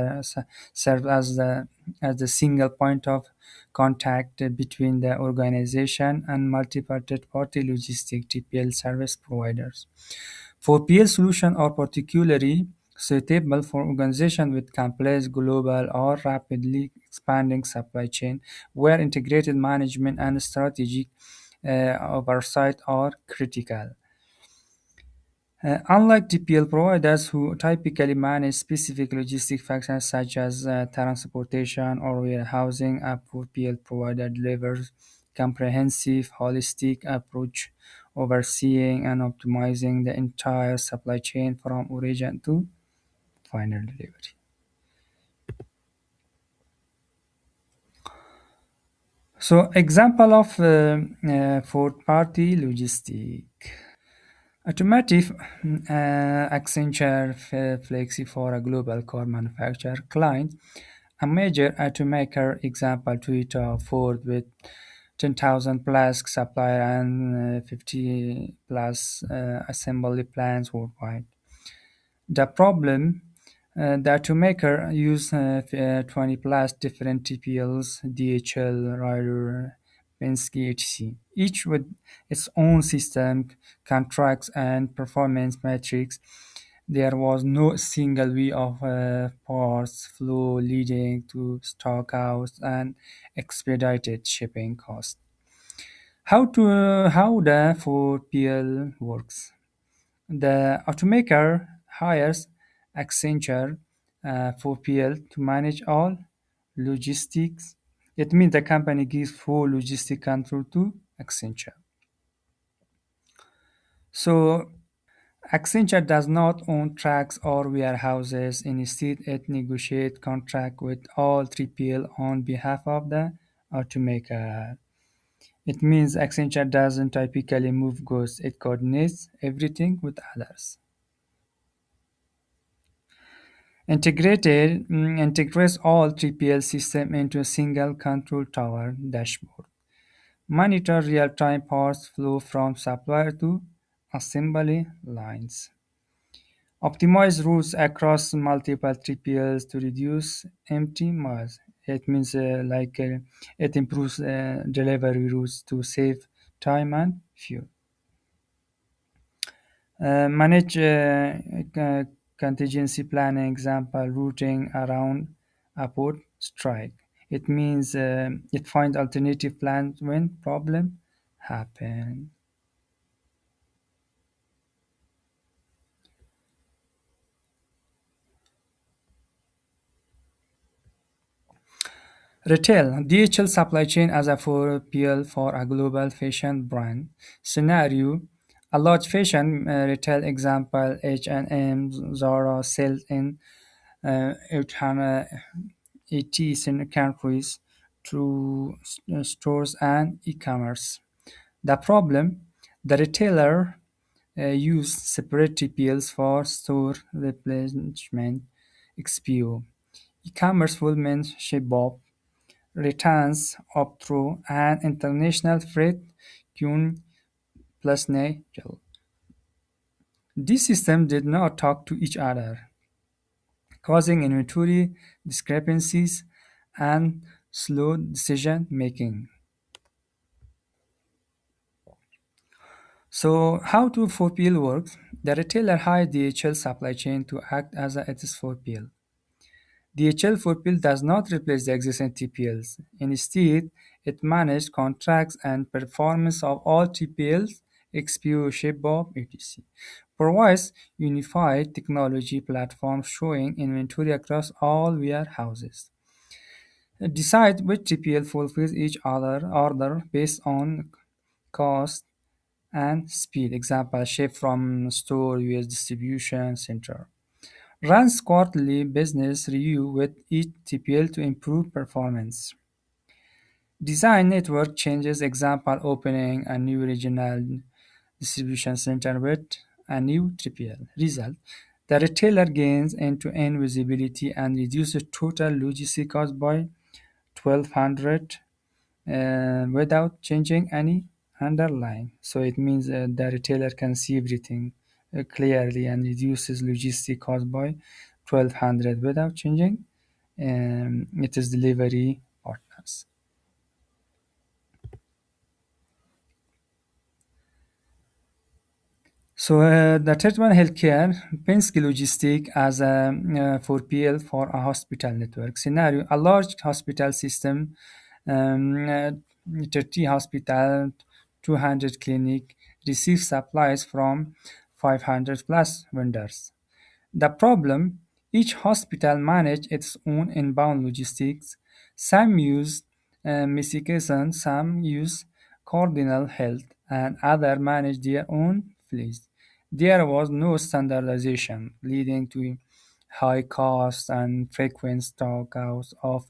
serve as the single point of contact between the organization and multiple third-party logistic TPL service providers. For PL solutions are particularly suitable for organizations with complex global or rapidly expanding supply chain, where integrated management and strategic oversight are critical. Unlike TPL providers who typically manage specific logistic functions such as transportation or warehousing, a 4PL provider delivers comprehensive, holistic approach, overseeing and optimizing the entire supply chain from origin to final delivery. So, example of fourth-party logistic. Automotive Accenture Flexi for a global car manufacturer client, a major automaker example Toyota, Ford with 10,000 plus supplier and 50 plus assembly plants worldwide. The problem, the automaker use 20 plus different TPLs, DHL, Ryder, Penske, etc. Each with its own system, contracts, and performance metrics. There was no single way of parts flow leading to stockouts and expedited shipping costs. How the 4PL works? The automaker hires Accenture 4PL to manage all logistics. It means the company gives full logistic control to Accenture. So Accenture does not own tracks or warehouses. Instead, it negotiates contract with all 3PL on behalf of the automaker. It means Accenture doesn't typically move goods. It coordinates everything with others. Integrates all 3PL systems into a single control tower dashboard. Monitor real-time parts flow from supplier to assembly lines. Optimize routes across multiple 3PLs to reduce empty miles. It means it improves delivery routes to save time and fuel. Manage contingency planning, example, routing around a port strike. It means it finds alternative plans when problem happen. Retail, DHL supply chain as a 4PL for a global fashion brand. Scenario, a large fashion retail example, H&M, Zara sells in 880 countries through stores and e-commerce. The problem, the retailer used separate TPLs for store replenishment, XPO, e-commerce fulfillment, ShipBob, returns, opt-through, and international freight, Kun plus Nagel. These systems did not talk to each other, causing inventory discrepancies and slow decision making. So, how do 4PL works? The retailer hires DHL supply chain to act as its 4PL. DHL 4PL does not replace the existing TPLs. Instead, it manages contracts and performance of all TPLs, XPO, ShipBob, etc. Provides unified technology platform showing inventory across all warehouses. Decide which TPL fulfills each other order based on cost and speed. Example, ship from store US distribution center. Runs quarterly business review with each TPL to improve performance. Design network changes. Example, opening a new regional distribution center with a new TPL. Result, the retailer gains end-to-end visibility and reduces total logistic cost by 1200 without changing any underlying. So it means the retailer can see everything clearly and reduces logistic cost by 1200 without changing its delivery partners. So the third one, healthcare, Penske Logistic as a 4PL for a hospital network scenario. A large hospital system, um, uh, 30 hospital, 200 clinic, receives supplies from 500 plus vendors. The problem, each hospital manages its own inbound logistics. Some use Messication, some use Cardinal Health, and others manage their own fleets. There was no standardization, leading to high costs and frequent stockouts of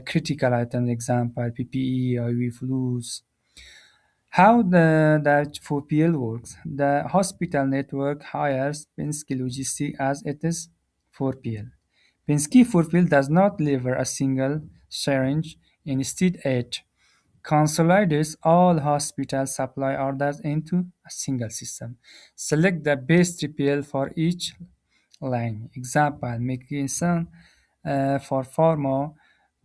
critical items, example PPE, IV fluids. How the 4PL works. The hospital network hires Penske Logistics as its 4PL. Penske 4PL does not deliver a single syringe. Instead, it consolidates all hospital supply orders into a single system. Select the best 3PL for each line. Example, McKesson for pharma,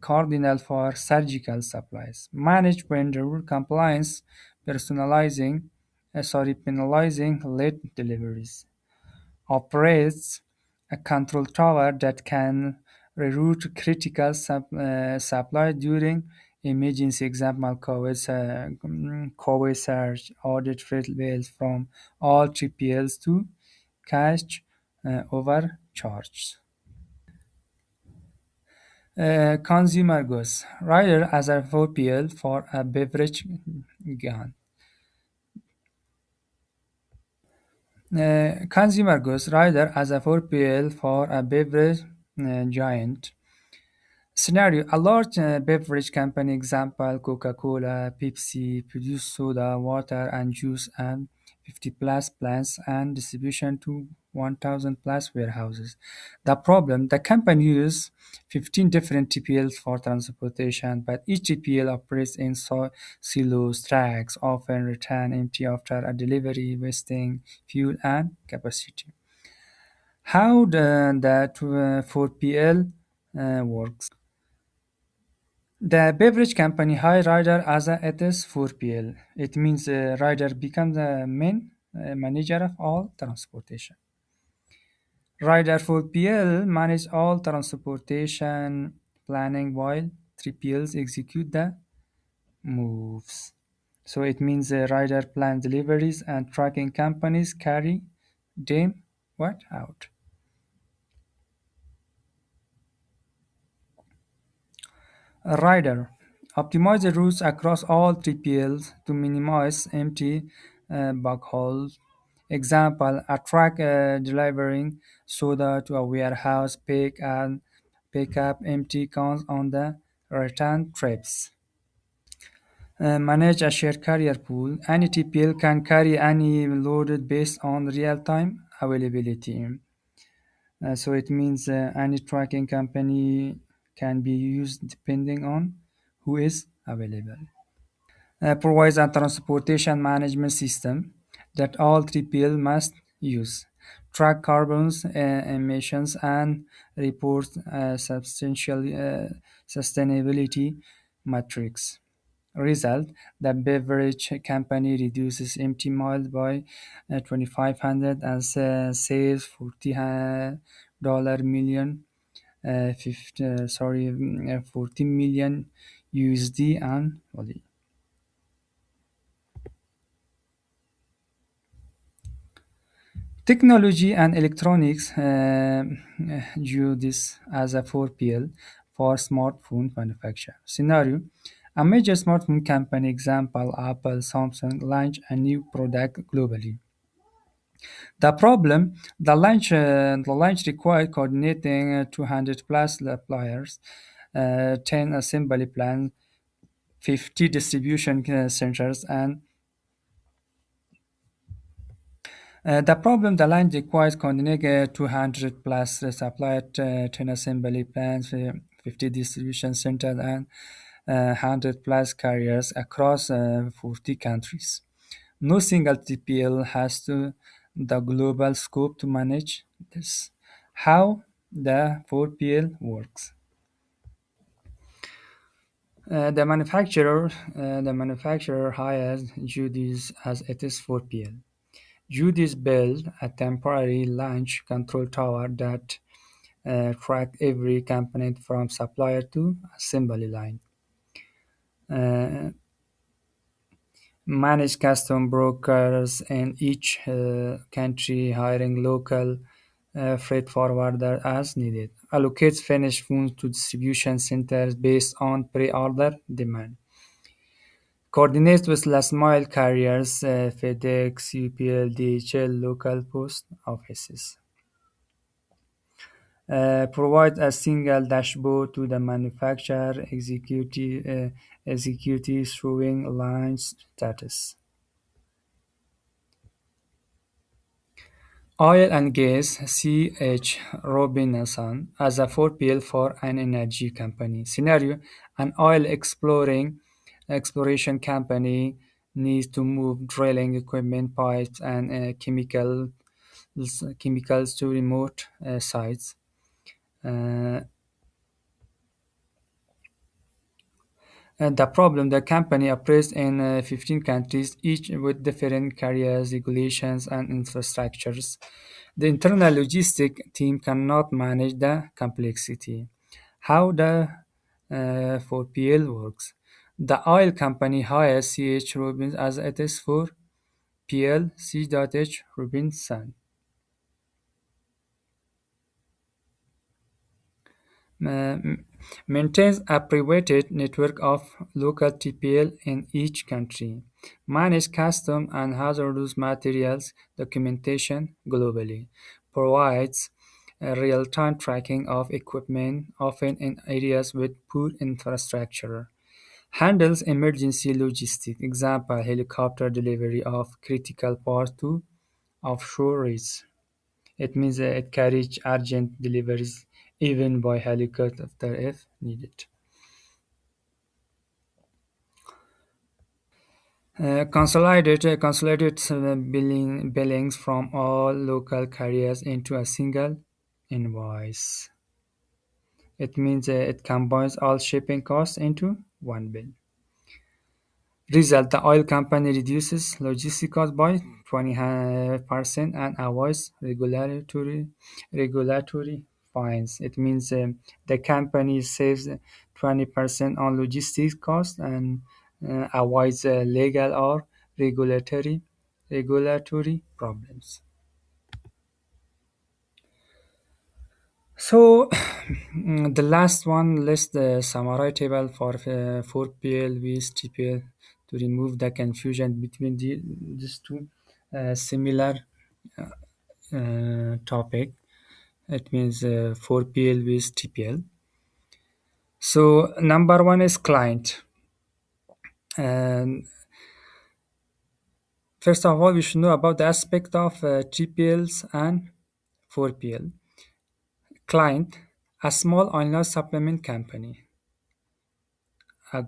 Cardinal for surgical supplies. Manage vendor compliance, penalizing late deliveries. Operates a control tower that can reroute critical supply during emergency. Example, COVID surge, audit freight bills from all 3PLs to catch overcharges. Consumer goods. Rider as a 4PL for a beverage giant. Consumer goods. Rider as a 4PL for a beverage giant. Scenario: a large beverage company, example Coca-Cola, Pepsi, produce soda, water, and juice and 50 plus plants and distribution to 1,000 plus warehouses. The problem: the company uses 15 different TPLs for transportation, but each TPL operates in silos. Tracks often return empty after a delivery, wasting fuel and capacity. How the 4PL works? The beverage company hires rider as it is 4PL. It means the rider becomes the main manager of all transportation. Rider 4PL manage all transportation planning while 3PLs execute the moves. So it means the rider plan deliveries and tracking companies carry them what out. Rider: optimize the routes across all 3PLs to minimize empty holes. Example: a truck delivering soda to a warehouse pick up empty cans on the return trips. Manage a shared carrier pool. Any TPL can carry any load based on real-time availability. So it means any tracking company can be used depending on who is available. Provides a transportation management system that all 3PL must use. Track carbons emissions and report substantial sustainability metrics. Result: the beverage company reduces empty miles by 2,500 and saves $40 million, 14 million USD annually. Technology and electronics view this as a 4PL for smartphone manufacture. Scenario: a major smartphone company, example Apple, Samsung, launch a new product globally. The problem: the launch required coordinating 200 plus suppliers, 10 assembly plants, 50 distribution centers, and the problem: the line requires coordinating 200 plus suppliers, 10 assembly plants, 50 distribution centers, and 100 plus carriers across 40 countries. No single TPL has the global scope to manage this. How the 4PL works? The manufacturer hires Judy's as its 4PL. Judy's built a temporary launch control tower that track every component from supplier to assembly line. Uh, Manage custom brokers in each country, hiring local freight forwarder as needed. Allocates finished goods to distribution centers based on pre-order demand. Coordinates with last mile carriers, FedEx, UPL, DHL, local post offices. Provide a single dashboard to the manufacturer executive showing launch status. Oil and gas, C.H. Robinson, as a 4PL for an energy company. Scenario: an oil exploration company needs to move drilling equipment, pipes, and chemicals to remote sites. Uh, and the problem: the company operates in 15 countries, each with different carriers, regulations, and infrastructures. The internal logistic team cannot manage the complexity. How the 4PL works: the oil company hires C.H. Robinson as its 4PL C.H. Robinson. uh, Maintains a private network of local TPL in each country, manage custom and hazardous materials documentation globally, provides real-time tracking of equipment, often in areas with poor infrastructure, handles emergency logistics, example helicopter delivery of critical parts to offshore rigs. It means it carries urgent deliveries even by helicopter if needed. Consolidates billings from all local carriers into a single invoice. It means it combines all shipping costs into one bill. Result: the oil company reduces logistic costs by 20% and avoids regulatory fines. It means the company saves 20% on logistics costs and avoids legal or regulatory problems. So the last one lists the summary table for 4PL with TPL to remove the confusion between these two similar topic. It means 4PL with TPL. So number one is client. And first of all, we should know about the aspect of TPLs and 4PL. Client, a small online supplement company. In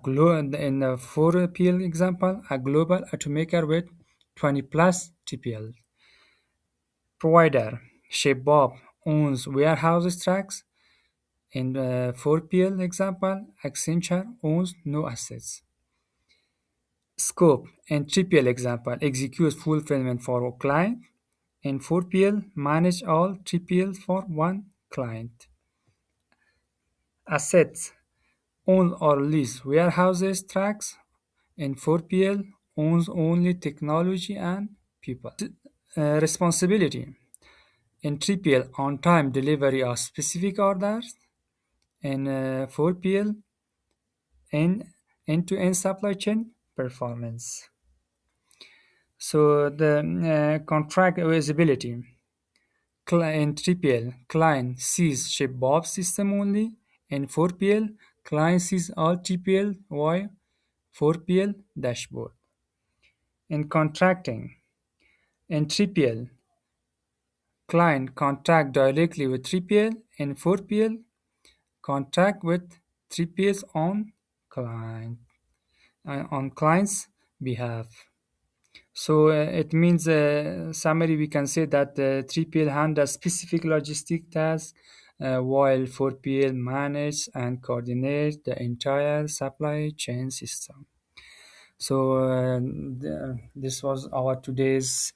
the 4PL example, a global automaker with 20 plus TPL. Provider, Shebab owns warehouse tracks. In the 4PL example, Accenture owns no assets. Scope, in 3PL example, executes fulfillment for a client. In 4PL, manage all 3PL for one client. Assets, own or lease warehouses tracks. In 4PL, owns only technology and people. Responsibility, in 3PL, on-time delivery of specific orders. In 4PL, in end-to-end supply chain performance. So the contract visibility. In 3PL, client sees ShipBob system only. In 4PL, client sees all 3PL via 4PL dashboard. In contracting, in 3PL, client contact directly with 3PL. In 4PL, contact with 3PL's on client's behalf. So it means summary we can say that 3PL handles specific logistic tasks while 4PL manage and coordinate the entire supply chain system. So this was our today's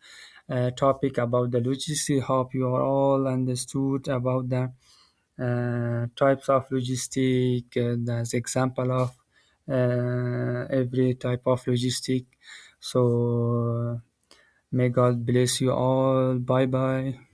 topic about the logistics. Hope you are all understood about the types of logistic. There's example of every type of logistic. So may God bless you all. Bye bye.